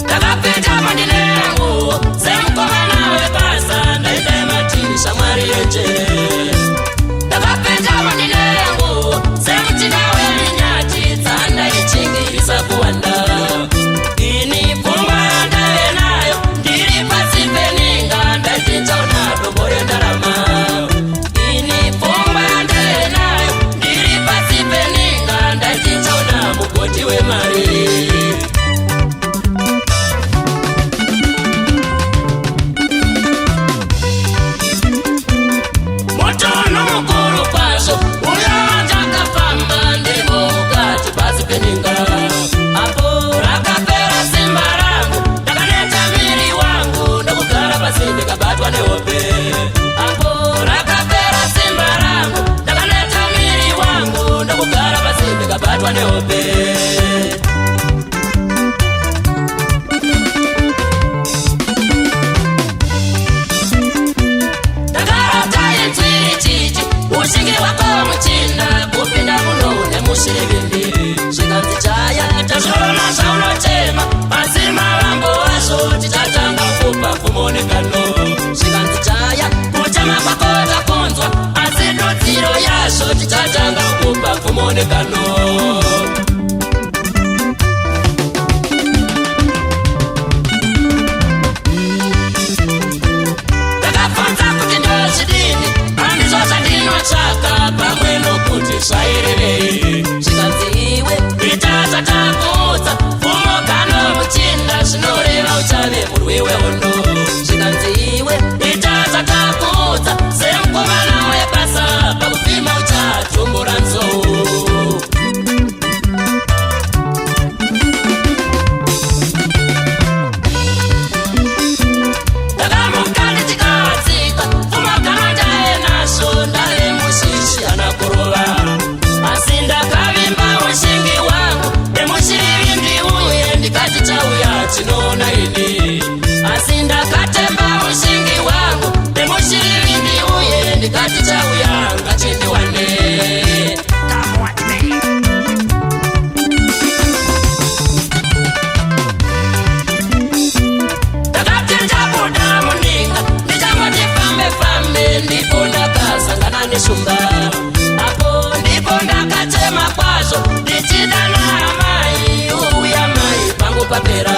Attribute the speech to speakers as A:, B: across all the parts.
A: Takapita mandilengo semkoma nawe basa ndaite matini shamwari yeje. Takapita mandilengo semchina we nyati tsanda ichingirisa kuwanda. Ini pumba ndawe nayo ndiri pasi peninga ndaite chauna dombore ndarama. Ini pumba ndawe nayo ndiri pasi peninga ndaite chauna mugoti we mari. Takafanza kuti ndochidini andizvozva ndinotsvaka pamwe nokuti zvairevei. Zvikanzi iwe ita zvatakudza fumogano muchinda zvinoreva uchave murwi wehondo. Zvikanzi iwe ita zvatakudza semukomana webasa pakupima uchatumbura nzou. Chinona ini asinda katemba mushingi wangu nemushiri ndi uye ndikati chauya ngachindi wane. Takati ndabuda muninga ndichamati fambe fambe ndipo ndakasangana neshumba. Apo ndipo ndakachema kwazvo ndichidana mai uya mai pangu papera.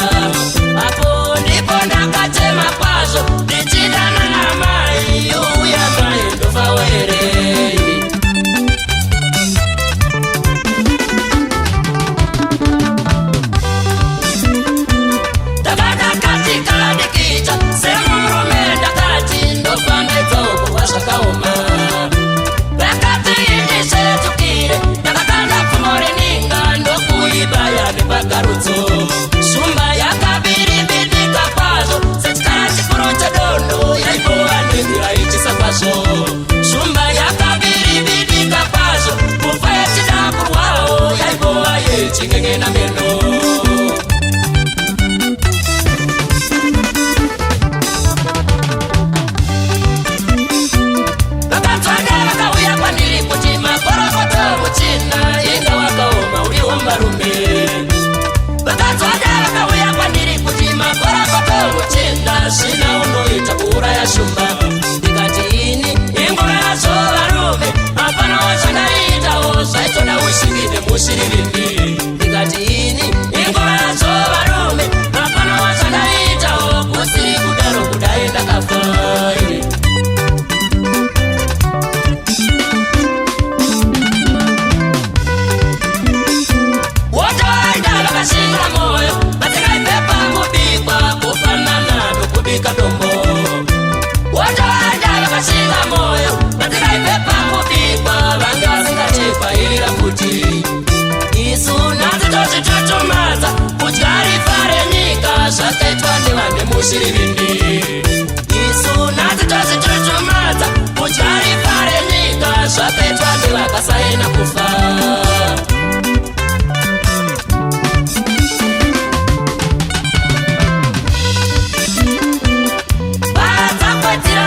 A: Apo ndipo ndakachema kwazvo ndichidana namai uya mai ndofa were. Takatakatika ndikicha semurume ndakati ndofa ndedzauko zvakaoma. Vakati indisetukire ndakakanda pfumo reninga ndokuibaya nepagarutso. Shumba yakabiribidika kwazvo sechikara chikuru chedondo yaibova nenzira ichisa kwazvo. Shumba yakabiribidika kwazvo kufa yachida kurwawo yaibova yechingengena meno. Vakatswada vakauya kwandiri kuti makorokoto muchina inga wakaoma uriwo marume. Vakatswada vakauya kwandiri kuti makorokoto muchina zvina unoita kuuraya shumba. Ndikati ini ingova yazvo varume hapana wazvandaitawo zvaitoda ushingi nemushirivindi. Ndikati ini ingova yazvo varume hapana wazvandaitawo kusiri kudaro kudai ndakafa. Vakashinga moyo vatikaipepa kubikwa kufanana nokubika dombo. Watoenda vakashinga moyo vatikaipepa kubikwa vange vasingatikwairira kuti. Isu nhasi tozvitutumadza kudya rifa renyika zvakaitwa nevane mushirivindi. Isu nhasi tozvitutumadza kudya rifa renyika zvakaitwa nevakasaina kufa.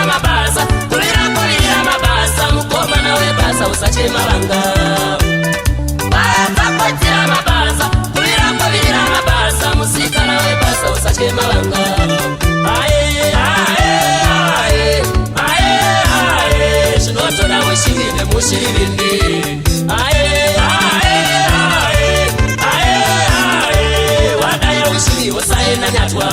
A: Mabasa, kulira mabasa, mukoma usachema vanga vazakwetira mabasa kuvira kwavira mabasa musikana webasa usachema vanga zvinotoda mushirinde mushirinde wadaya ushiri usaenda nyatwa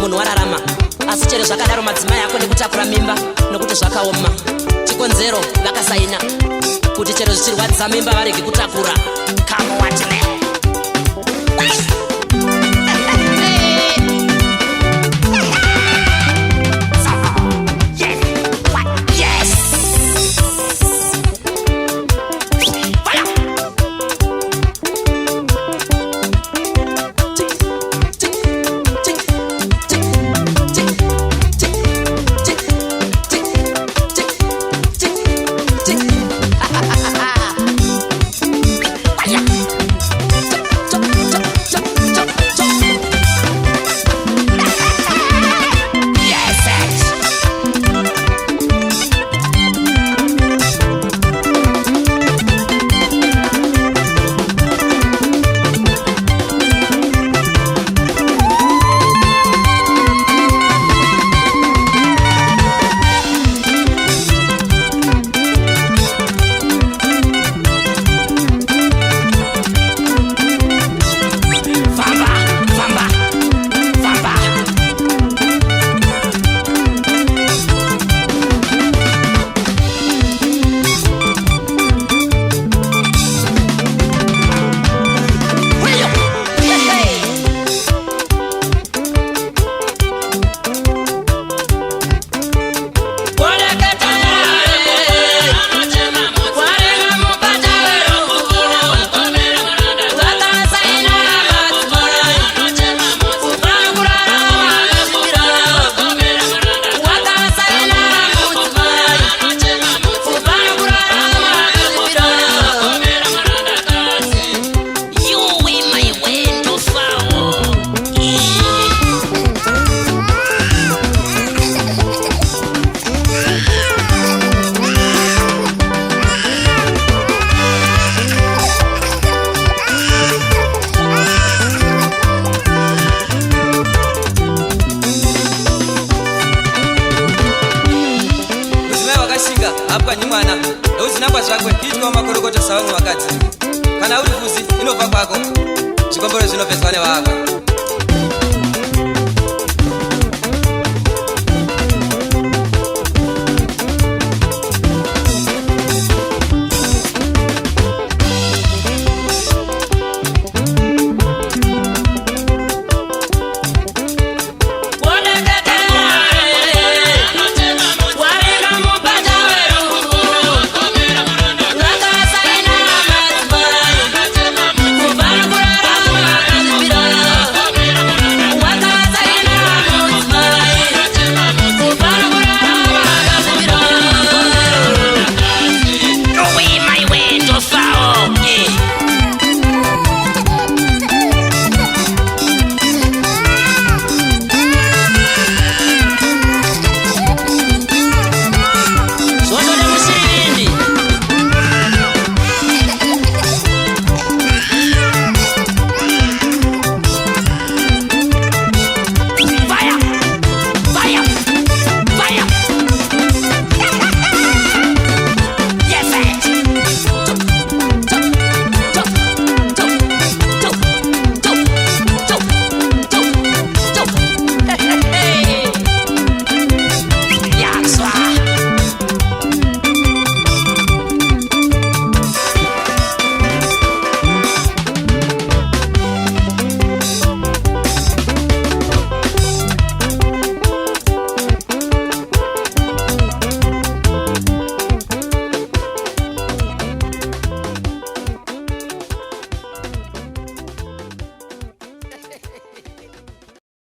B: munhu wararama. Asi chero zvakadaro madzimai ako nekutakura mimba nokuti zvakaoma. Chikonzero vakasaina kuti chero zvichirwadzisa mimba varege kutakura. Come what me.
C: apwanyi mwana ndozinangwa zvakwe kuitwa makorokoto savamwe vakadzi kana uri fuzi inobva kwako zvikombero zvinopedzwa nevakwe